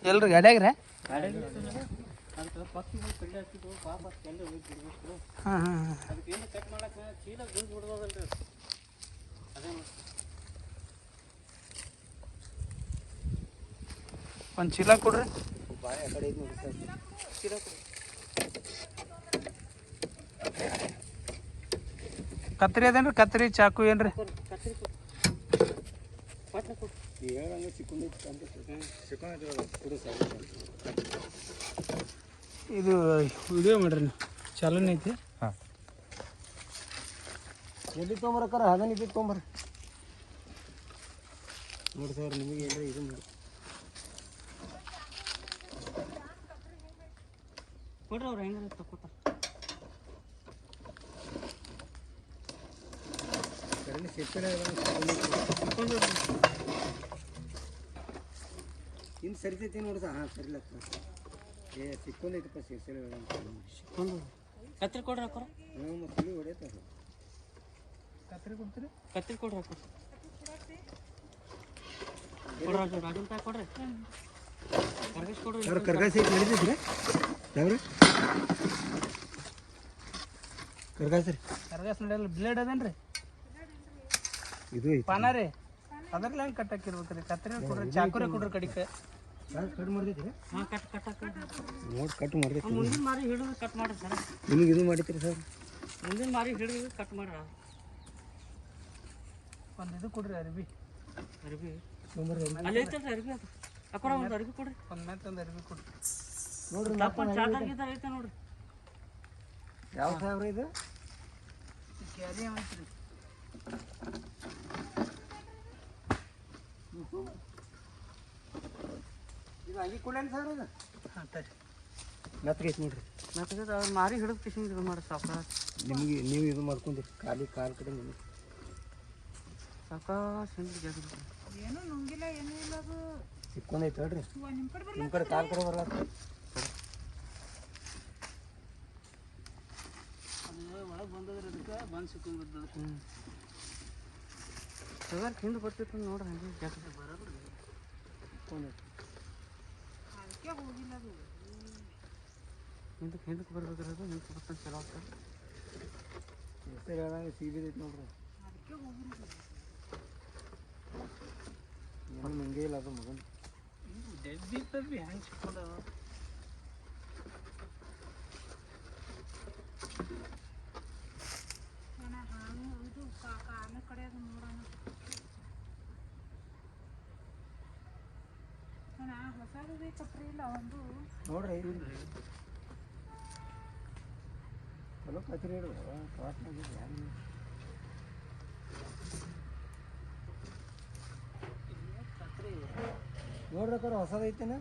ಎಲ್ರಿ ಗಾಡ್ಯಾಗ್ರೆ ಹಾಂ ಹಾಂ ಹಾಂ ಒಂದು ಚೀಲ ಕೊಡ್ರಿ ಕತ್ರಿ ಅದೇನ್ರಿ ಕತ್ರಿ ಚಾಕು ಏನ್ರಿ ಇದು ವಿಡಿಯೋ ಮಾಡ್ರಿ ನೀವು ಚಾಲನೆ ಐತಿ ಹಾಂ ಎಲ್ಲಿ ತೊಗೊಂಬರಕ್ಕಾರ ಅದನ್ನ ಇದು ತೊಗೊಂಬರ್ರಿ ನೋಡಿ ಸರ್ ನಿಮಗೆ ಏನ್ರಿ ಇದು ಮಾಡಿ ಕೊಡ್ರಿ ಅವ್ರು ಹೆಂಗಾರ ತಗೋತಾರ ಇನ್ನು ಸರಿತೈತಿ ನೋಡಿ ಸರ್ ಹಾಂ ಸರಿಲತ್ತ ಏ ಸಿಕ್ಕೊಂದೈತಪ್ಪ ಸಿಕ್ಕೊಂಡು ಕತ್ರಿ ಕೊಡ್ರಿ ಹಾಕೋರ ಹ್ಞೂ ಮತ್ತೆ ಹೊಡೆಯತ್ತ ಕತ್ರಿ ಕೊಡ್ತೀರಿ ಕತ್ರಿ ಕೊಡ್ರಿ ಹಾಕೋರ ರಾಜನ್ ಪ್ಯಾಕ್ ಕೊಡ್ರಿ ಕರ್ಗಸ್ ಕೊಡ್ರಿ ಅವ್ರು ಕರ್ಗಸ್ ಐತಿ ನಡೀತೈತ್ರಿ ಯಾವ್ರಿ ಕರ್ಗಸ್ ರೀ ಕರ್ಗಾಸ್ ನಡೆಯಲ್ಲ ಬ್ಲೇಡ್ ಅದೇನ್ರಿ ಇದು ಪಾನ ರೀ ಅದ್ರಲ್ಲಿ ಹೆಂಗೆ ಕಟ್ಟಾಕಿರ್ಬೇಕು ರೀ ಕತ್ರಿ ಕೊಡ್ರಿ ಚಾಕುರೇ ಕೊಡ್ರಿ ಕಡಿಕೆ ಕಟ್ ಮಾಡ್ದೈತಿ ಹಾಂ ಕಟ್ ನೋಡಿ ಕಟ್ ಮಾಡ್ದೈತಿ ಮುಂದಿನ ಮಾರಿ ಹಿಡಿದು ಕಟ್ ಮಾಡ್ರಿ ಸರ್ ನಿಮಗೆ ಇದು ಮಾಡಿದ್ರಿ ಸರ್ ಮುಂದಿನ ಮಾರಿ ಹಿಡಿದು ಕಟ್ ಮಾಡ್ರಿ ಒಂದು ಇದು ಕೊಡ್ರಿ ಅರ್ಬಿ ಅಲ್ಲಿ ಐತಲ್ರಿ ಅರ್ಬಿ ಅದು ಅಕ್ಕೋರ ಒಂದು ಅರ್ಬಿ ಕೊಡ್ರಿ ಒಂದು ಮ್ಯಾತ್ ಒಂದು ಅರ್ಬಿ ಕೊಡ್ರಿ ನೋಡ್ರಿ ಚಾರ್ಜರ್ ಐತೆ ನೋಡ್ರಿ ಯಾವ ಸಾಹೇಬ್ರ ಇದು ಕ್ಯಾರಿ ಐತ್ರಿ ಇದು ಅಂಗಿ ಕೊಡೇನು ಸರ್ ಅದು ಹಾಂ ಸರಿ ಮೆತ್ತಗೈತಿ ನೋಡ್ರಿ ಮತ್ತೆ ಅವ್ರು ಮಾರಿ ಹಿಡಿದು ಕಿಶನ್ ಇದು ಮಾಡಿ ಸಾವ್ಕಾರ ನಿಮಗೆ ನೀವು ಇದು ಮಾಡ್ಕೊಂಡ್ರಿ ಕಾಲು ಕಡೆ ನಿಮಗೆ ಸಾಕಾಶ್ ಏನು ನುಂಗಿಲ್ಲ ಏನೂ ಇಲ್ಲ ಅದು ಸಿಕ್ಕೊಂಡೈತೆ ಹೇಳ್ರಿ ನಿಮ್ಮ ಕಡೆ ಕಾಲು ಕಡೆ ಬರ್ಲಾಕ ಒಳಗೆ ಬಂದದ್ರಿ ಅದಕ್ಕೆ ಬಂದು ಸಿಕ್ಕೊಂಡು ಬಿದ್ದದ ಸಗರ್ ಹಿಂದೆ ಬರ್ತಿತ್ತು ನೋಡ್ರಿ ಹಂಗೆ ಜಾಸ್ತಿ ಬರೋದು ಅದಕ್ಕೆ ಹೋಗಿಲ್ಲ ಅದು ಹಿಂದಕ್ಕೆ ಬರ್ಬೇಕಿರೋದು ಹಿಂದಕ್ಕೆ ಬರ್ತಾನೆ ಚಲೋ ಆಗ್ತದೆ ಹೆಸರು ಹೇಳಂಗೆ ಸೀಬಿದೈತೆ ನೋಡ್ರಿ ಅದಕ್ಕೆ ಹೋಗಿಲ್ಲ ಏನು ಹಿಂಗೆ ಇಲ್ಲ ಅದು ಮಗನ ಡೆಬ್ಬಿ ಪಬ್ಬಿ ಹೆಂಗೆ ಸಿಕ್ಕೊಂಡವ ಇದು ಕಾನ ಕಡೆ ಅದು ನೋಡೋಣ ಹೊಸದು ಬೇಕಪ್ರಿ ಇಲ್ಲ ಒಂದು ನೋಡ್ರಿ ಇಲ್ರಿ ಚಲೋ ಕತ್ರಿ ಇಡ್ರಿ ಕಾಸ್ನಾಗ ಯಾರು ನೋಡ್ರಿ ಅಕ್ಕಾರ ಹೊಸದೈತೇನ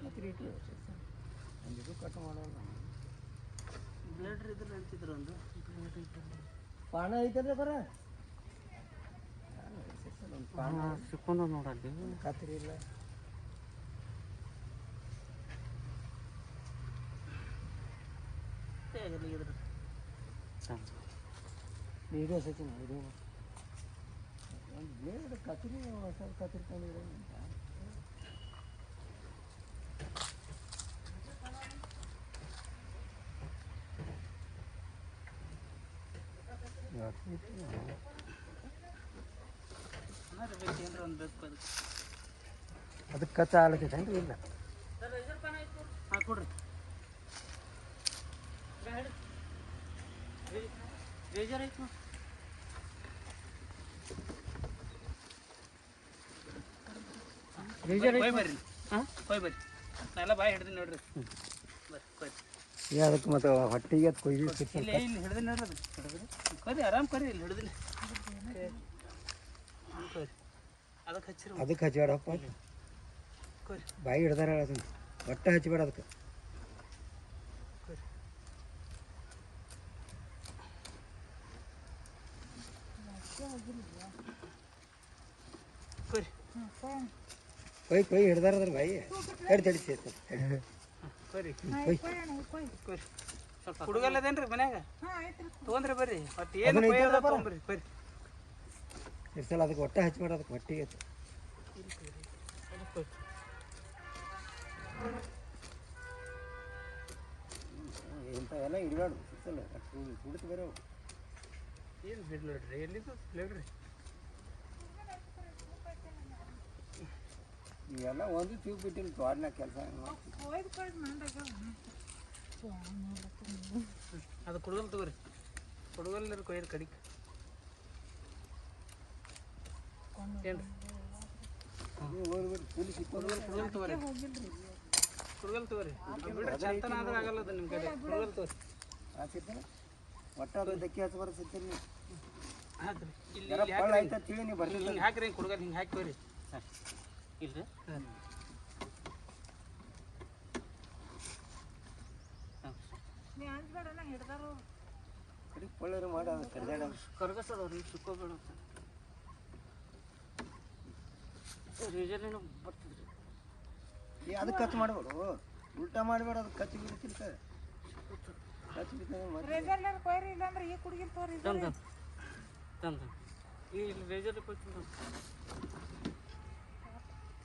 ಕತ್ರಿ ಇಟ್ರಿ ಒಂದು ಇದು ಕಟ್ ಮಾಡೋಲ್ಲ ಬ್ಲೇಡ್ ಇದ್ರೆ ಅಂತಿದ್ರು ಒಂದು ಪಾಣ ಐತಲ್ರಿ ಅಕ್ಕಾರ ಪಾನ ಸಿಕ್ಕೊಂಡು ನೋಡಲ್ಲಿ ಕತ್ರಿ ಇಲ್ಲ ವಿಡಿಯೋ ಸಚಿನ ವಿಡಿಯೋ ಒಂದು ಬ್ಲೇಡ್ ಕತ್ರಿ ಹೊಸ ಕತ್ರಿ ತಂದಿರೋ ಅದಕ್ಕೆ ಕಚ್ಚ ಆಗ್ಲತ್ತೈತೇನ್ರಿ ಇಲ್ಲ ಹಾಂ ಕೊಡ್ರಿ ರೇಜರ್ ಐತಿ ರೇಜರ್ ಐತಿ ಬರ್ರಿ ಹಾಂ ಕೊಯ್ ಬರ್ರಿ ನಾನೆಲ್ಲ ಬಾಯಿ ಹಿಡ್ದು ನೋಡ್ರಿ ಬರ್ರಿ ಕೊಯ್ ಅದಕ್ಕೆ ಮತ್ತು ಹೊಟ್ಟಿಗೆ ಅದು ಕೊಯ್ದು ಇಲ್ಲಿ ಇಲ್ಲಿ ಹಿಡ್ದು ನೋಡ್ರಿ ಅದು ಹಿಡಿದ್ರಿ ಕೊಯ್ರಿ ಆರಾಮ್ ಕೊಯ್ರಿ ಇಲ್ಲಿ ಹಿಡಿದ್ರಿ ಕೊಯ್ರಿ ಅದಕ್ಕೆ ಹಚ್ಚಿರಿ ಅದಕ್ಕೆ ಹಚ್ಬೇಡಪ್ಪ ಕೊಯ್ರಿ ಬಾಯಿ ಹಿಡ್ದಾರ ಅದನ್ನು ಹೊಟ್ಟೆ ಹಚ್ಬೇಡ ಅದಕ್ಕೆ ಕೊಯ್ರಿ ಕೊಯ್ ಹಿಡ್ದಾರ ಅದ್ರ ಬಾಯಿ ತಡಿ ಕೊಯ್ರಿ ಕೊಯ್ರಿ ಸ್ವಲ್ಪ ಹುಡುಗಲ್ಲದೇನ್ರಿ ಮನ್ಯಾಗ ತೊಗೊಂಡ್ರಿ ಬರ್ರಿ ಒಟ್ಟು ಏನು ಕೊಯ್ಯೋದ ತೊಗೊಂಬ್ರಿ ಕೊಯ್ರಿ ಇರ್ಸಲ್ಲ ಅದಕ್ಕೆ ಹೊಟ್ಟೆ ಹಚ್ಬೇಡ ಅದಕ್ಕೆ ಹೊಟ್ಟಿಗೆ ಇಂಥವೆಲ್ಲ ಇಡಬೇಡ ಸಿಕ್ಕಲ್ಲ ಸುಡಿತು ಬೇರೆ ಏನು ಬಿಡ್ಲಡ್ರಿ ಎಲ್ಲಿದ್ದು ಬಿಡ್ರಿ ಇವೆಲ್ಲ ಒಂದು ಟ್ಯೂಬ್ ಬಿಟ್ಟಿಲ್ಲ ತೋಟನಾಗ ಕೆಲಸ ಅದು ಕುಡುಗಲ್ ತಗೋರಿ ಕುಡುಗಲ್ ಕೊಯ್ಯರ್ ಕಡಿಕೆ ಏನು ಕುಡುಗಲ್ ತಗೋರಿ ಕುಡುಗಲ್ ತಗೋರಿ ಬಿಡ್ರಿ ಚಂತನ ಆದ್ರೆ ಆಗಲ್ಲ ಅದು ನಿಮ್ಮ ಕಡೆ ಕುಡುಗಲ್ ತಗೋರಿ ಆತಿತ್ತು ಒಟ್ಟು ಅದು ಧಕ್ಕೆ ಹಚ್ಚ ಬರೋ ಸಿಗ್ತೀನಿ ಆದ್ರಿ ಇಲ್ಲಿ ಆಯ್ತು ತಿಳಿ ನೀವು ಬರ್ರಿ ಹಿಂಗೆ ಹಾಕ್ರಿ ಹಿಂಗೆ ಕುಡುಗಲ್ ಹಿಂಗೆ ಹಾಕಿ ತಗೋರಿ ಇಲ್ರಿ ಹಾಂ ಕಡೆ ಕೊಳ್ಳರು ಮಾಡಿ ಅದು ಕರ್ದಾಡ ಕರ್ಗಸದವ್ರಿ ಸುಕ್ಕೋಬೇಡ ರೀಸನೇನು ಬರ್ತದ್ರಿ ಅದಕ್ಕೆ ಖರ್ಚು ಮಾಡಬೇಡು ಉಲ್ಟಾ ಮಾಡಬೇಡ ಅದು ಖರ್ಚು ಬಿಡ್ತಿರ್ತ ಖರ್ಚು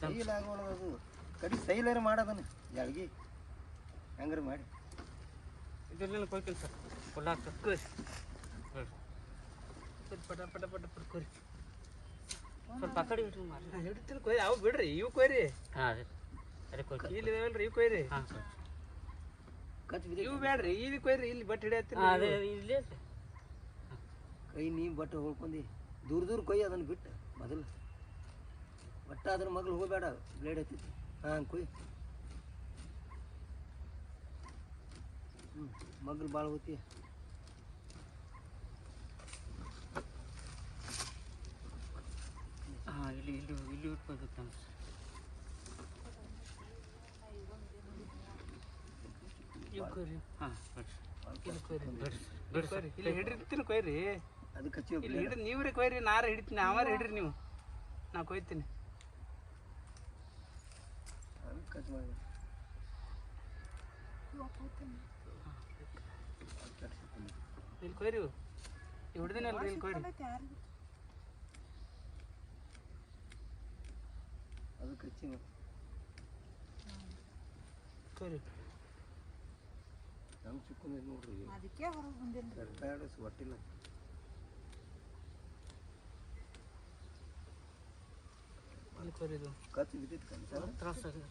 ಸೈಲ್ ಆಗೋದು ಅದು ಕಡೆ ಸೈಲರ್ ಮಾಡೋದನ್ನ ಜಾಳ್ಗಿ ಹೆಂಗಾರ ಮಾಡಿ ಇದರಲ್ಲಿ ಕೊಯ್ಕಿಲ್ಲ ಸರ್ ಕೊಲ್ಲಾಕ ಕೊಯ್ ಪಟ ಪಟ ಪಟ ಪಟ ಕೊರಿ ಸ್ವಲ್ಪ ಆ ಕಡೆ ಹಿಡ್ತೀನಿ ಕೊಯ್ ಅವು ಬಿಡ್ರಿ ಇವು ಕೊಯ್ರಿ ಹಾಂ ಅದೇ ಅದೇ ಕೊಯ್ ಇಲ್ಲಿ ಇದಾವಲ್ರಿ ಇವು ಕೊಯ್ರಿ ಹಾಂ ಖರ್ಚು ಇವು ಬೇಡ್ರಿ ಇಲ್ಲಿ ಕೊಯ್ರಿ ಇಲ್ಲಿ ಬಟ್ ಹಿಡಿಯತ್ತಿ ಅದೇ ಇಲ್ಲಿ ಕೈ ನೀ ಬಟ್ಟೆ ಹೊಳ್ಕೊಂಡು ದೂರ ದೂರ ಕೊಯ್ ಅದನ್ನು ಬಿಟ್ಟು ಮೊದಲು ಬಟ್ಟ ಅದ್ರ ಮಗಳು ಹೋಗಬೇಡ ಬ್ಲೇಡ್ ಹತ್ತೈತಿ ಹಾಂ ಕೊಯ್ ಮಗಳು ಭಾಳ ಹೋತಿ ಹಾಂ ಇಲ್ಲಿ ಇಲ್ಲಿ ಇಲ್ಲಿ ಇಟ್ಕೋಬೇಕು ಹಾಂ ಇಲ್ಲಿ ಹಿಡಿರ್ತೀನಿ ಕೊಯ್ರಿ ಅದಕ್ಕೆ ಹಚ್ಚಿ ಇಲ್ಲಿ ಹಿಡಿದು ನೀವ್ರಿ ಕೊಯ್ರಿ ನಾರ ಹಿಡಿತೀನಿ ಅವಾರ ಹಿಡ್ರಿ ನೀವು ನಾ ಕೊಯ್ತೀನಿ ಅದಕ್ಕೆ ಖರ್ಚು ಮಾಡಿ ಇಲ್ಲಿ ಕೊಯ್ರಿ ಹಿಡ್ದಿನಲ್ರಿ ಇಲ್ಲಿ ಕೊಯ್ರಿ ಅದಕ್ಕೆ ಹಚ್ಚಿ ಕೊಯ್ರಿ ನಮ್ಗೆ ಚಿಕ್ಕಂದ ನೋಡ್ರಿ ಅದಕ್ಕೆ ಹೊರಗೆ ಬಂದಿಲ್ಲ ಒಟ್ಟಿಲ್ಲ ಇಲ್ಲಿ ಕೊಯ್ರಿದು ಖರ್ಚು ಬಿದ್ದಿತ್ತು ಕನ್ಸ ತ್ರಾಸಾಗ್ರಿ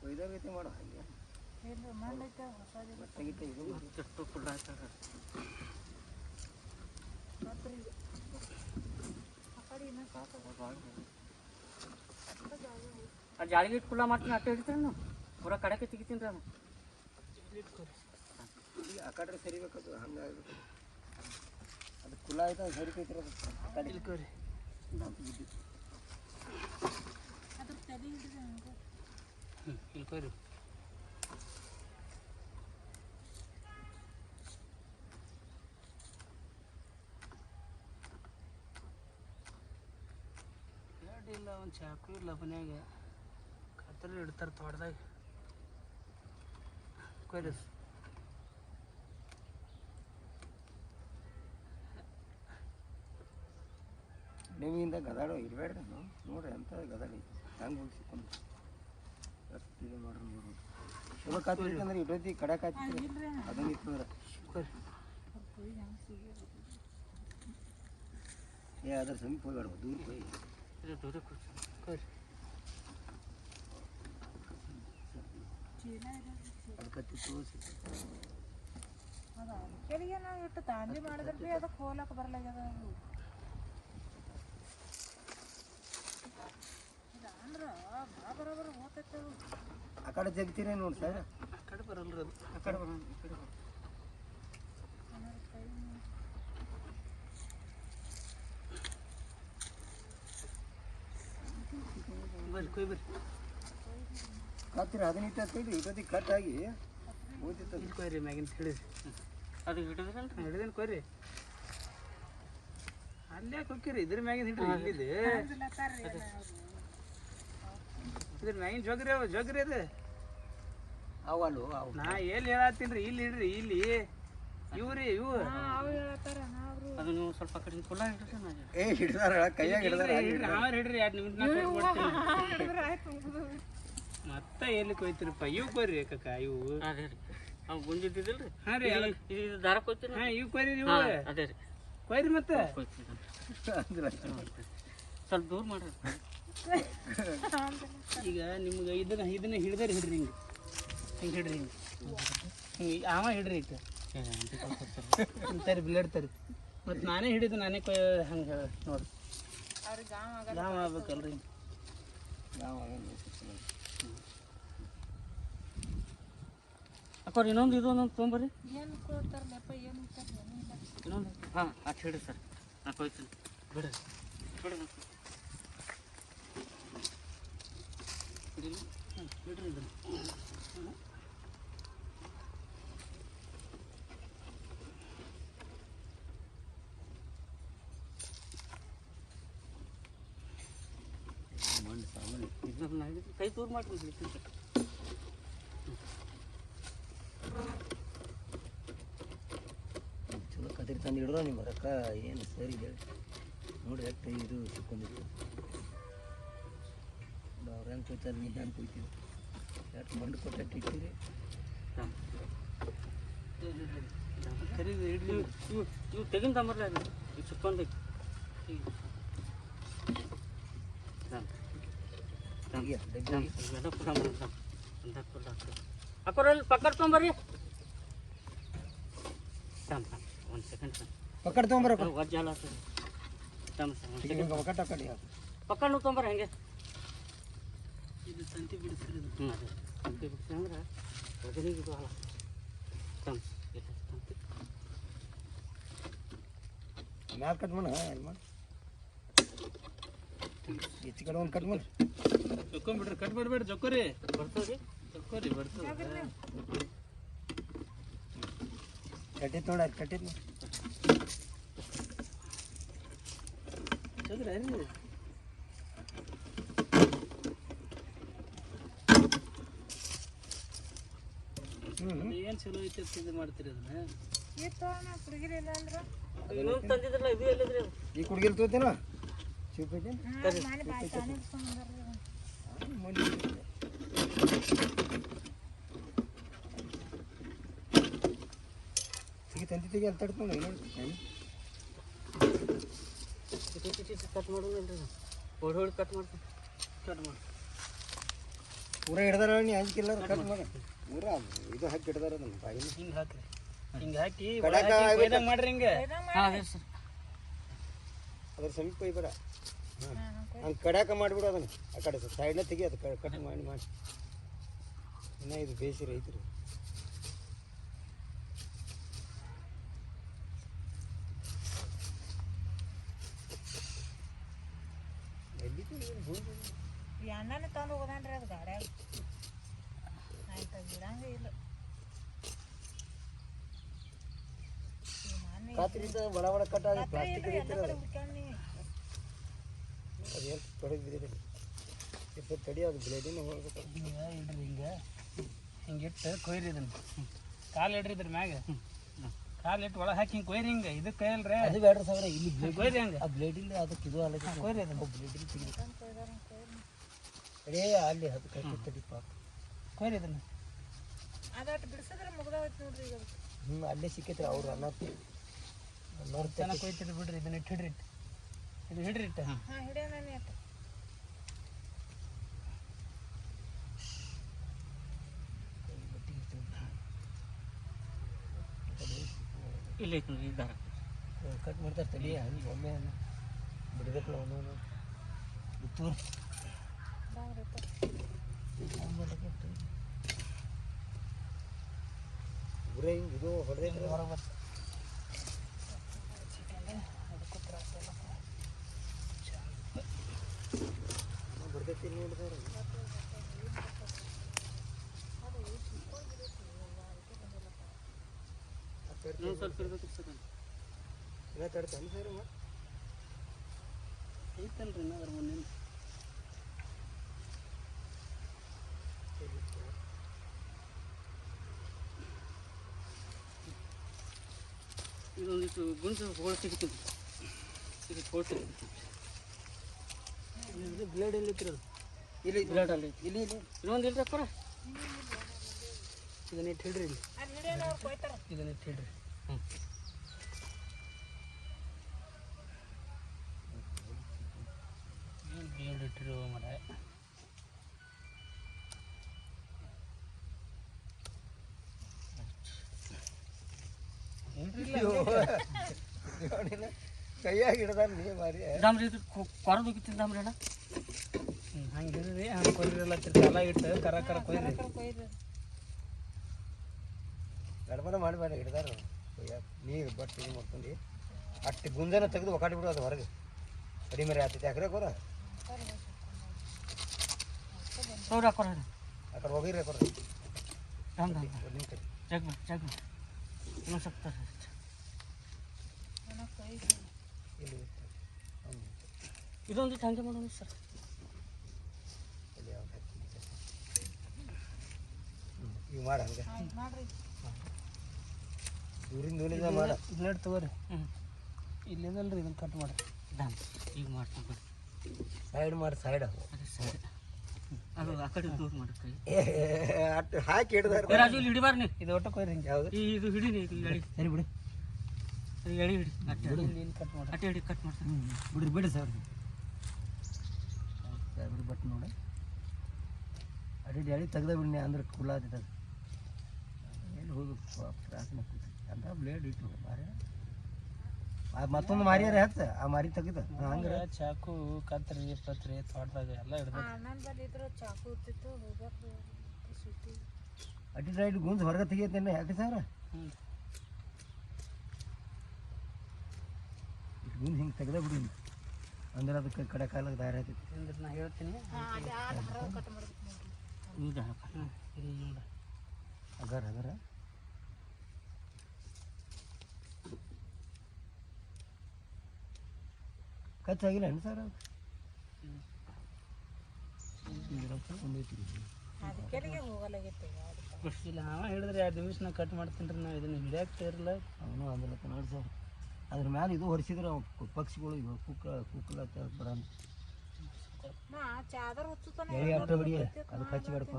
ಕೊಯ್ದಾಗೈತೆ ಮಾಡೋ ಹಾಗೆ ಇಲ್ಲ ಮಾಡೈತೆ ಹೊಸದಿಲ್ಲ ಬಟ್ಟೆಗಿಟ್ಟ ಇದು ಎಷ್ಟು ಫುಲ್ ಆಯ್ತಾರ ರಾತ್ರಿ ಆ ಕಡೆ ಇನ್ನೂ ಸಾಕಾಗ ಆ ಜಾಳಿಗೆ ಇಟ್ಟು ಕುಲ್ಲ ಮಾಡ್ತೀನಿ ಅಟ್ಟೆ ಹಿಡಿತೀನಿ ನಾವು ಪೂರ ಕಡೆಗೆ ತೆಗಿತೀನಿ ರೀ ಅದು ಆ ಕಡೆ ಸರಿಬೇಕದು ಹಂಗಾಗಬೇಕು ಅದು ಕುಲ ಆಯ್ತು ಅದು ಸರಿತೈತಿ ಅದು ಕಡೆ ಇಲ್ಕೋರಿ ಬಿದ್ದಿತ್ತು ಅದ್ರ ತಲೆ ಹಿಡಿದ್ರೆ ಹಂಗೆ ಇಲ್ಕೋರಿ ಇಲ್ಲ ಒಂದು ಚಾಕು ಇಲ್ಲ ಮನ್ಯಾಗ ಕತ್ತರಿ ಇಡ್ತಾರೆ ತೋಟದಾಗ ಕೊಯ್ರಿ ನಿಮ್ಮಿಂದ ಗದಾಡೋ ಇರಬೇಡ್ರಿ ನಾವು ನೋಡ್ರಿ ಅಂತ ಗದಾಡಿ ಹೆಂಗೆ ಹೋಗಿ ಸಿಕ್ಕೊಂಡು ಅಷ್ಟು ಇದು ಮಾಡ್ರಿ ನೋಡ್ರಿ ಚಲೋ ಕಾತಿತ್ತು ಅಂದ್ರೆ ಇಡೋತಿ ಕಡೆ ಕಾತಿತ್ತು ಅದನ್ನ ಇತ್ತಂದ್ರೆ ಏ ಅದ್ರ ಸಮೀಪ ಹೋಗ್ಬೇಡ ದೂರ ಹೋಗಿ ಅದಕ್ಕೆ ತೋರಿಸಿ ಅದು ಕೆಳಗೆ ನಾವು ಇಟ್ಟು ತಾಂಡಿ ಮಾಡಿದ್ರೆ ಭೀ ಅದಕ್ಕೆ ಹೋಲಕ್ಕೆ ಬರಲಾಗ್ಯದ ಅದು ಅಂದ್ರೆ ಬರೋಬರ ಹೋಗ್ತೈತೆ ಅದು ಆ ಕಡೆ ಜಗ್ತೀರಿ ನೋಡಿ ಸರ್ ಆ ಕಡೆ ಬರಲ್ರಿ ಅದು ಆ ಕಡೆ ಬರೋಣ ಈ ಕಡೆ ಬರೋಣ ಬರ್ರಿ ಕೊಯ್ ಬರ್ರಿ ಕಾತ್ರಿ 15 ಕೈಲಿ ಇಡೋದಿ ಕಟ್ ಆಗಿ ಹೋಗ್ತಿತ್ತು ಇಲ್ಲಿ ಕೊಯ್ರಿ ಮ್ಯಾಗಿನ ಹಿಡಿದ್ರಿ ಅದು ಹಿಡಿದ್ರಲ್ಲ ಹಿಡಿದೇನು ಕೊಯ್ರಿ ಅಲ್ಲೇ ಕೊಕ್ಕಿರಿ ಇದ್ರ ಮ್ಯಾಗಿನ ಹಿಡ್ರಿ ಇಲ್ಲಿದೆ ಇದ್ರ ಮ್ಯಾಗಿನ ಜೋಗ್ರಿ ಅವ ಜೋಗ್ರಿ ಅದು ಅವಲು ಅವು ನಾ ಎಲ್ಲಿ ಹೇಳತ್ತೀನಿ ಇಲ್ಲಿ ಹಿಡ್ರಿ ಇಲ್ಲಿ ಇವ್ರಿ ಇವು ಅವು ಹೇಳತ್ತಾರ ನಾವು ಅದು ನೀವು ಸ್ವಲ್ಪ ಕಡೆ ಕುಲ್ಲ ಹಿಡ್ರಿ ನಾನು ಏ ಹಿಡ್ದಾರ ಕೈಯಾಗ ಹಿಡ್ದಾರ ನಾವ್ ಹಿಡ್ರಿ 2 ನಿಮಿಷ ಆಯ್ತು ಮತ್ತೆ ಎಲ್ಲಿ ಕೊಯ್ತಿರಪ್ಪ ಇವು ಕೊಯ್ರಿ ಕಕ್ಕ ಇವು ಅದೇ ರೀ ಅವು ಗುಂಜಿದ್ದಿಲ್ರಿ ಹಾಂ ರೀ ಇದು ದಾರ ಕೊಯ್ತೀರಿ ಹಾಂ ಇವು ಕೊಯ್ರಿ ಇವು ಅದೇ ರೀ ಕೊಯ್ರಿ ಮತ್ತೆ ಅಂದ್ರೆ ಸ್ವಲ್ಪ ದೂರ ಮಾಡ್ರಿ ಈಗ ನಿಮ್ಗೆ ಇದನ್ನ ಹಿಡ್ದಾರೆ ಹಿಡ್ರಿ ಹಿಂಗೆ ಹಿಂಗೆ ಹಿಡ್ರಿ ಹಿಂಗೆ ಆವ ಹಿಡ್ರಿ ಈಗ ತರಿ ಬ್ಲೇಡ್ ತರಿ ಮತ್ತು ನಾನೇ ಹಿಡಿದು ನಾನೇ ಹಂಗೆ ನೋಡಿ ಅವ್ರಿಗೆ ಗಾಮ ಆಗಲ್ಲ ಗಾಮ ಆಗ್ಬೇಕಲ್ರಿ ಅಕ್ಕೋರಿ ಇನ್ನೊಂದು ಇದು ಒಂದೊಂದು ತೊಗೊಂಬರ್ರಿ ಏನು ಕೊಡ್ತಾರಲ್ಲಪ್ಪ ಏನು ಕೊಡ್ತಾರೆ ಇನ್ನೊಂದು ಹಾಂ ಅಷ್ಟು ಹಿಡಿ ಸರ್ ನಾ ಕೊಯ್ತೀನಿ ಬಿಡ್ರಿ ಬಿಡ್ರಿ ಬಿಡ್ರಿ ಇದನ್ನು ಮಣ್ಣು ಸಾಮಾನ್ಯ ಇದನ್ನ ಕೈ ದೂರ ಮಾಡ್ರಿ ಚಲೋ ಕದಿರಿ ತಂದು ಹಿಡ್ರೋ ನಿಮ್ಮ ರೊಕ್ಕ ಏನು ಸರಿ ಹೇಳಿ ನೋಡ್ರಿ ಯಾಕೆ ಇದು ಸಿಕ್ಕೊಂಡಿತ್ತು ಅವ್ರು ಹೆಂಗೆ ಕೊಯ್ತಾರೆ ನೀವು ಹೆಂಗೆ ಕೊಯ್ತೀರಿ ಯಾಕೆ ಮಂಡು ಕೊಟ್ಟು ಇಟ್ಟಿರಿ ಕರೀದು ಹಿಡ್ಲಿ ಇವು ತೆಗಿನ್ ತಂಬರ್ಲಿ ಅದು ಈಗ ಸುಕ್ಕೊಂಬೇಕು ಅಕ್ಕೋರಲ್ಲಿ ಪಕ್ಕಡ್ ತೊಗೊಂಬರ್ರಿ ಒಂದು ಸೆಕೆಂಡ್ ಸರ್ ಪಕ್ಕಡ್ ತೊಗೊಂಬರ ವಜ್ಜಾಲ ಸರ್ ಒಕ್ಕಟ್ಟ ಕಡೆ ಪಕ್ಕಡ್ ನೀವು ತೊಗೊಂಬರ್ರಿ ಹೆಂಗೆ ಇದು ತಂತಿ ಬಿಡಿಸ್ರಿ ಇದು ಹ್ಞೂ ಅದೇ ತಂತಿ ಬಿಡ್ಸಿ ಅಂದ್ರೆ ರಜನಿಗೆ ಇದು ಅಲ್ಲ ತಂತಿ ಮ್ಯಾಲ ಕಟ್ ಮಾಡ ಅಲ್ಲಿ ಮಾಡಿ ಈಚೆ ಕಡೆ ಒಂದು ಕಟ್ ಮಾಡಿ ಜೊಕ್ಕೊಂಬಿಡ್ರಿ ಕಟ್ ಮಾಡಬೇಡ್ರಿ ಜೊಕ್ಕೋರಿ ಬರ್ತದೆ ಜೊಕ್ಕೋರಿ ಬರ್ತದೆ ಕಟ್ಟಿತ್ತು ನೋಡಿ ಅಲ್ಲಿ ಕಟ್ಟಿತ್ತು ಚಂದ್ರ ರೀ ಏನು ಚಲೋ ಐತೆ ಅಂತ ಇದು ಮಾಡ್ತೀರಿ ಅದನ್ನ ಇತ್ತು ನಾ ಕುಡುಗಿರಿಲ್ಲ ಅಂದ್ರೆ ಇನ್ನೊಂದು ತಂದಿದ್ರಲ್ಲ ಇದು ಎಲ್ಲಿದ್ರಿ ಅದು ಈ ಕುಡ್ಗಿಲ್ ತೋತೇನ ಚೂಪೈತಿ ನಾನೇ ಬಾಯಿ ತಾನೇ ಇಸ್ಕೊಂಡ್ಬಂದಾರ್ರಿ ಈಗ ತಂತಿ ತೆಗಿ ಅಲ್ಲಿ ತಡ್ತು ನೋಡಿ ಕಟ್ ಮಾಡೋದಿಲ್ರಿ ಹೊಡಿ ಹೊಡಿ ಕಟ್ ಮಾಡ್ತೀನಿ ಕಟ್ ಮಾಡಿ ಪೂರ ಹಿಡ್ದಾರ ನೀ ಅಂಜಿಕಿಲ್ಲ ಕಟ್ ಮಾಡಿ ಪೂರ ಇದು ಹಾಕಿ ಹಿಡ್ದಾರ ಅದನ್ನು ಬಾಯಿನ ಹಿಂಗೆ ಹಾಕ್ರಿ ಹಿಂಗೆ ಹಾಕಿ ಕಡಾಕ ಕೊಯ್ದಂಗೆ ಮಾಡ್ರಿ ಹಿಂಗೆ ಹಾಂ ಅದೇ ಸರ್ ಅದ್ರ ಸಮೀಪ ಒಯ್ಬೇಡ ಹಂಗೆ ಕಡಾಕ ಮಾಡಿಬಿಡು ಅದನ್ನು ಆ ಕಡೆ ಸೈಡ್ನ ತೆಗಿ ಅದು ಕಟ್ ಮಾಡಿ ಮಾಡಿ ಇನ್ನೂ ಇದು ಬೇಸಿರಿ ಐತ್ರಿ ಈ ಅಣ್ಣನೇ ತಂದು ಹೋಗೋದಾನ್ರಿ ಅದು ಗಾಡ್ಯಾಗ ಆಯ್ತು ಬಿಡಂಗ ಇಲ್ಲ ಕಾತ್ರಿಂದ ಬಡ ಬಡ ಕಟ್ ಆಗಿ ಪ್ಲಾಸ್ಟಿಕ್ ಐತಿರ ಹುಡ್ಕ್ಯಾಣಿ ಅದೇನು ತೊಡೆದು ಬಿದ್ದಿದೆ ಇಟ್ಟು ತಡಿ ಅದು ಬ್ಲೇಡಿನ ಹೋಗ್ಬೇಕು ಹಿಂಗೆ ಇಡ್ರಿ ಹಿಂಗೆ ಹಿಂಗೆ ಇಟ್ಟು ಕೊಯ್ರಿ ಇದನ್ನು ಕಾಲು ಇಡ್ರಿ ಇದ್ರ ಮ್ಯಾಗ ಕಾಲು ಇಟ್ಟು ಒಳಗೆ ಹಾಕಿ ಹಿಂಗೆ ಕೊಯ್ರಿ ಹಿಂಗೆ ಇದು ಕೈಯಲ್ರಿ ಅದು ಬೇಡ್ರಿ ಸಾವಿರ ಇಲ್ಲಿ ಬ್ಲೇಡ್ ಕೊಯ್ರಿ ಹಂಗೆ ಆ ಬ್ಲೇಡಿಂದ ಅದಕ್ಕೆ ಇದು ಅಲ್ಲ ಕೊಯ್ರಿ ಅದನ್ನು ಬ್ಲೇಡಿನ ತೆಗಿ ಅಡೇ ಅಲ್ಲಿ ಅದು ಕಟ್ಟಿ ತಡಿ ಪಾಪ ಕೊಯ್ರಿ ಇದನ್ನು ಅದಟ್ಟು ಬಿಡಿಸಿದ್ರೆ ಮುಗ್ದೋಯ್ತು ನೋಡ್ರಿ ಈಗ ಅಲ್ಲೇ ಸಿಕ್ಕೈತ್ರಿ ಅವ್ರು ಅನ್ನೋರು ಚೆನ್ನಾಗಿ ಕೊಯ್ತಿರಿ ಬಿಡ್ರಿ ಇದನ್ನ ಇಟ್ಟು ಹಿಡ್ರಿ ಇದು ಹಿಡ್ರಿ ಇಟ್ಟು ಹಾಂ ಹಿಡಿಯೋಣನೇ ಅಟ್ಟು ಇಲ್ಲ ಐತೆ ನೋಡಿ ದಾರ ಕಟ್ ಮಾಡ್ತಾರೆ ತಡಿ ಹಂಗೆ ಒಮ್ಮೆ ಬಿಡ್ಬೇಕಲ್ಲ ಒಂದೊಂದು ಬಿತ್ತೂರು ಬುರೇ ಹಿಂಗೆ ಇದು ಹೊಡೆದೈತ್ರಿ ಹೊರಗೆ ಬರ್ತೈತಿ ನೋಡಿದವ್ರು ಇನ್ನೊಂದು ಸ್ವಲ್ಪ ಇರ್ಬೇಕು ಸರ್ ಎಲ್ಲ ತಡ್ತಾನೆ ಸರ್ ಐತಲ್ರಿ ಅದ್ರ ಮುಂದಿನ ಇದೊಂದಿಷ್ಟು ಗುಂಜು ಹೋಳು ತೆಗಿತೀನಿ ಇದು ಹೋಳು ತೆಗಿತೀನಿ ಬ್ಲೇಡ್ ಎಲ್ಲಿ ಇಟ್ಟಿರೋದು ಇಲ್ಲಿ ಬ್ಲೇಡ್ ಅಲ್ಲಿ ಇಲ್ಲಿ ಇಲ್ಲಿ ಇನ್ನೊಂದು ಇಲ್ರಿ ಅಪ್ಪರ ಇದನ್ನ ಇಟ್ಟು ಹಿಡ್ರಿ ಇಲ್ಲಿ ಅಲ್ಲಿ ಹಿಡಿಯೋಣ ಕೊಯ್ತಾರ ಇದನ್ನ ಇಟ್ಟು ಹಿಡ್ರಿ ಹ್ಞೂ ಏನು ಬ್ಲೇಡ್ ಇಟ್ಟಿರೋ ಮರ ಕೈಯಾಗ ಹಿಡ್ದಾರ ನೀ ಮಾರಿ ದಾಮ್ರಿ ಇದು ಕೊರದು ಹೋಗಿತ್ತೀನಿ ದಾಮ್ರಿ ಅಣ್ಣ ಹಂಗೆ ಹಿಡ್ರಿ ಹಂಗೆ ಕೊಯ್ರಲ್ಲ ಕಾಲ ಇಟ್ಟು ಕರ ಕರ ಕೊಯ್ರಿ ಕೊಯ್ದು ಗಡಬಡ ಮಾಡಬೇಡ ಹಿಡ್ದಾರ ಕೈಯಾಗ ನೀರು ಬಟ್ ಇದು ಮಾಡ್ಕೊಂಡು ಅಷ್ಟು ಗುಂಜನ ತೆಗೆದು ಒಕಾಟಿ ಬಿಡು ಅದು ಹೊರಗೆ ಕಡಿಮೆ ಆಗ್ತೈತಿ ಯಾಕ್ರೆ ಕೊರ ಅವ್ರು ಹಾಕೋರ ಆ ಕಡೆ ಹೋಗಿರಿ ಕೊರ ದಾಮ್ ದಾಮ್ ನಿಮ್ಮ ಕಡೆ ಜಗ್ ಇನ್ನೊಂದು ಸ್ವಲ್ಪ ಇಲ್ಲಿ ಇದೊಂದಿಟ್ಟು ಹಂಗೆ ಮಾಡೋಣ ಸರ್ ಇಲ್ಲಿ ಯಾವ ಈಗ ಮಾಡ ಹಂಗೆ ಮಾಡ್ರಿ ಊರಿಂದ ಊರಿಂದ ಮಾಡ ಬ್ಲೇಡ್ ತಗೋರಿ ಹ್ಞೂ ಇಲ್ಲಿಂದಲ್ರಿ ಇದನ್ನ ಕಟ್ ಮಾಡಿ ದಾಮ್ ಈಗ ಮಾಡ್ತೀನಿ ಬಿಡಿ ಸೈಡ್ ಮಾಡಿ ಸೈಡ್ ಅದೇ ಸರಿ ಅದು ಆ ಕಡೆ ದೂರ ಮಾಡಿ ಕೈ ಅಟ್ಟು ಹಾಕಿ ಹಿಡ್ದಾರ ರಾಜು ಇಲ್ಲಿ ಹಿಡಿಬಾರ ನೀ ಇದು ಒಟ್ಟು ಕೊಯ್ರಿ ಹಿಂಗೆ ಯಾವುದು ಇದು ಹಿಡೀನಿ ಇದು ಎಳಿ ಸರಿ ಬಿಡಿ ಇದು ಎಳಿ ಹಿಡಿ ಅಟ್ಟೆ ಇಲ್ಲಿ ಇಲ್ಲಿ ಕಟ್ ಮಾಡಿ ಅಟ್ಟೆ ಹಿಡಿ ಕಟ್ ಮಾಡ್ತೀನಿ ಬಿಡ್ರಿ ಬಿಡಿ ಸರ್ ಬಿಡಿ ಬಟ್ ನೋಡಿ ಅಡಿ ಎಳಿ ತೆಗ್ದ ಬಿಡಿ ಅಂದ್ರೆ ಕುಲ್ಲ ಆತೈತೆ ಅದು ಎಲ್ಲಿ ಹೋಗಿ ತ್ರಾಸ ಮಾಡ್ತೀವಿ ಅಂತ ಬ್ಲೇಡ್ ಇಟ್ಟು ಮಾರಿ ಮತ್ತೊಂದು ಮಾರಿಯಾರ ಹಚ್ಚ ಆ ಮಾರಿ ತೆಗಿದ ಹಂಗೆ ಚಾಕು ಕತ್ರಿ ಪತ್ರಿ ತೋಟದಾಗ ಎಲ್ಲ ಹಿಡ್ದು ಅಣ್ಣನ ಬಲ್ಲಿ ಇದ್ರು ಚಾಕು ಇರ್ತಿತ್ತು ಹೋಗ್ಬೇಕು ಸುಟ್ಟಿ ಅಡ್ಡಿ ಸೈಡ್ ಗುಂಜ್ ಹೊರಗೆ ತೆಗಿಯತ್ತೇನೆ ಯಾಕೆ ಸರ್ ಹ್ಞೂ ಗುಂಜ್ ಹಿಂಗೆ ತೆಗ್ದ ಬಿಡಿ ಅಂದ್ರೆ ಅದಕ್ಕೆ ಕಡೆ ಕಾಲಕ್ಕೆ ದಾರಿ ಆಯ್ತೈತಿ ಅಂದ್ರೆ ನಾ ಹೇಳ್ತೀನಿ ಅದೇ ಆ ಹರ ಕಟ್ ಮಾಡ್ಬೇಕು ನೋಡ್ರಿ ಇದು ಹಾಕ ಇಲ್ಲಿ ನೋಡ ಅಗರ್ ಅಗರ ಕಚ್ಚಾಗಿಲ್ಲ ಏನು ಸರ್ ಅದು ಕೆಳಗೆ ಹೋಗಲಾಗೈತೆ ಇಲ್ಲ ಅವ ಹಿಡಿದ್ರೆ 2 ನಿಮಿಷನಾಗ ಕಟ್ ಮಾಡ್ತೀನಿ ರೀ ನಾವು ಇದನ್ನ ಹಿಡಿಯಾಕ್ತಾ ಇರಲ್ಲ ಅವನು ಅಂದ್ಲತ್ತ ನೋಡಿ ಸರ್ ಅದ್ರ ಮ್ಯಾಲೆ ಇದು ಹೊರಿಸಿದ್ರೆ ಅವು ಪಕ್ಷಿಗಳು ಇವು ಕುಕ್ಕಲ ಬರ ನಾ ಚಾದರ್ ಹುಚ್ಚುತ್ತಾನ ಎಳಿ ಅಟ್ಟ ಬಿಡಿ ಅದಕ್ಕೆ ಹಚ್ಚಿ ಬೇಡಪ್ಪ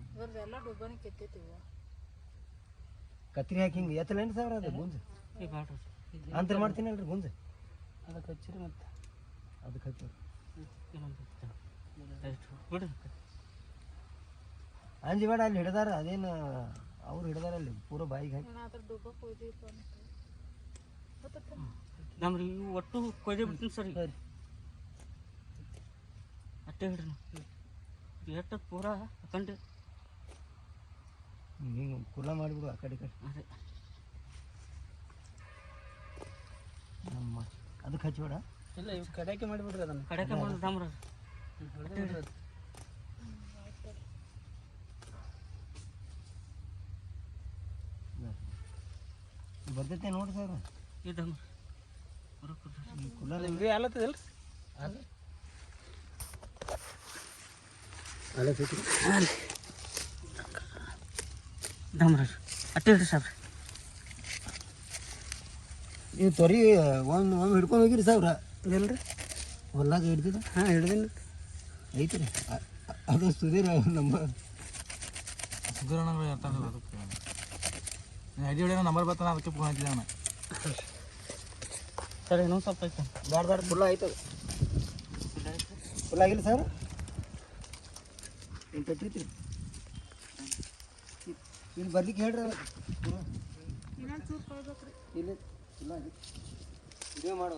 ಇದ್ರದ್ದೆಲ್ಲ ಡುಬ್ಬನಿ ಕೆತ್ತೈತಿವ ಕತ್ರಿ ಹಾಕಿ ಹಿಂಗೆ ಎತ್ತಲೇನು ಸರ್ ಅದು ಗುಂಜ್ ಈ ಬಾಟ್ರಿ ಅಂತರ ಮಾಡ್ತೀನಿ ಅಲ್ರಿ ಗುಂಜ್ ಅದಕ್ಕೆ ಹಚ್ಚಿರಿ ಮತ್ತೆ ಅದಕ್ಕೆ ಹಚ್ಚಿ ಇನ್ನೊಂದು ಬಿಡ್ರಿ ಅಂಜಿ ಬೇಡ ಅಲ್ಲಿ ಹಿಡ್ದಾರ ಅದೇನು ಅವ್ರು ಹಿಡ್ದಾರ ಅಲ್ಲಿ ಪೂರ ಬಾಯಿಗೆ ಹಾಕಿ ನಾನು ಅದ್ರ ಡುಬ್ಬಕ್ಕೆ ಹೋಯ್ದಿಪ್ಪ ಅಂತ ಗೊತ್ತತ್ತ ನಮ್ರಿ ಇವು ಒಟ್ಟು ಕೊಯ್ದೆ ಬಿಡ್ತೀನಿ ಸರ್ ಈಗ ಅಟ್ಟೆ ಹಿಡ್ರಿ ಎಷ್ಟು ಪೂರ ಹಾಕೊಂಡೆ ಹಿಂಗೆ ಕುಲ್ಲ ಮಾಡಿಬಿಡು ಆ ಕಡೆ ಈ ಕಡೆ ಅದೇ ನಮ್ಮ ಅದಕ್ಕೆ ಹಚ್ಚಿಬೇಡ ಇಲ್ಲ ಇವು ಕಡೆಗೆ ಮಾಡಿಬಿಡ್ರಿ ಅದನ್ನು ಕಡೆಗೆ ಮಾಡಿ ದಾಮ್ರ ಹೊಡೆದೇ ಬಿಡ್ರಿ ಅದು ಬರ್ತೈತೆ ನೋಡಿ ಸರ್ ಈ ದಾಮ್ರ ಬರೋಕ್ರಿ ಕುಲ್ಲ ನಿಮ್ಗೆ ಆಲತ್ತದಲ್ರಿ ಅಲ್ಲ ಸಿಕ್ರಿ ದಾಮ್ರ ಅಟ್ಟೆ ಹಿಡ್ರಿ ಸಾಬ್ರಿ ನೀವು ತೊರಿ ಒಮ್ಮೆ ಹಿಡ್ಕೊಂಡು ಹೋಗಿರಿ ಸಾವ್ರ ಎಲ್ರಿ ಹೊಲ್ದಾಗ ಹಿಡ್ದಿದ ಹಾಂ ಹಿಡ್ದೀನಿ ಐತ್ರಿ ಅದು ಸುಧೀರ ನಮ್ಮ ಸುಧೀರಣ್ಣ ಇರ್ತಾನಲ್ಲ ಅದಕ್ಕೆ ಐಡಿ ಹೊಡೆಯೋ ನಂಬರ್ ಬರ್ತಾನೆ ಅದಕ್ಕೆ ಫೋನ್ ಹಾಕಿದ್ದೆ ನಾನು ಸರ್ ಇನ್ನೊಂದು ಸ್ವಲ್ಪ ಐತೆ ಬ್ಯಾಡ ಬ್ಯಾಡ ಫುಲ್ಲ ಆಯ್ತದ ಫುಲ್ ಆಗಿಲ್ಲ ಸರ್ ಏನು ಕಟ್ಟಿರ್ತೀರಿ ಇಲ್ಲಿ ಬರ್ಲಿಕ್ಕೆ ಹೇಳ್ರಿ ಇನ್ನೊಂದು ಚೂರು ಕೊಯ್ಬೇಕ್ರಿ ಇಲ್ಲಿ ಫುಲ್ಲ ಆಗಿತ್ತು ವಿಡಿಯೋ ಮಾಡು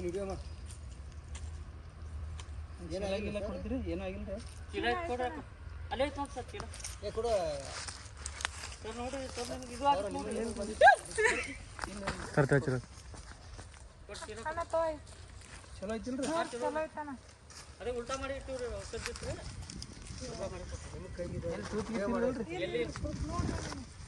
ವಿಡಿಯೋ ಮಾಡು ಏನಾಗಿಲ್ಲ ಕೊಡ್ತೀರಿ ಏನೂ ಆಗಿಲ್ಲ ರೀ ಚೀಲ ಐತೆ ಕೊಡ್ರಿ ಅಕ್ಕ. ಅಲ್ಲೇ ಐತೆ ನೋಡಿ ಸರ್ ಚೀಲ ಏ ಕೊಡು ಸರ್ ನೋಡ್ರಿ ಸರ್ ನನಗೆ ಇದು ಆಗುತ್ತೆ ನೋಡ್ರಿ ಅಣ್ಣ ತೋಯ್ ಚಲೋ ಐತಿಲ್ರಿ ಚಲೋ ಐತಣ್ಣ ಅದೇ ಉಲ್ಟಾ ಮಾಡಿ ಇಟ್ಟಿವ್ರಿ ಔಷಧಿ ಎಲ್ಲಿ ತೂತ್ ಗಿತ್ತಿಲ್ರಿ ಎಲ್ಲಿ ನೋಡ್ರಿ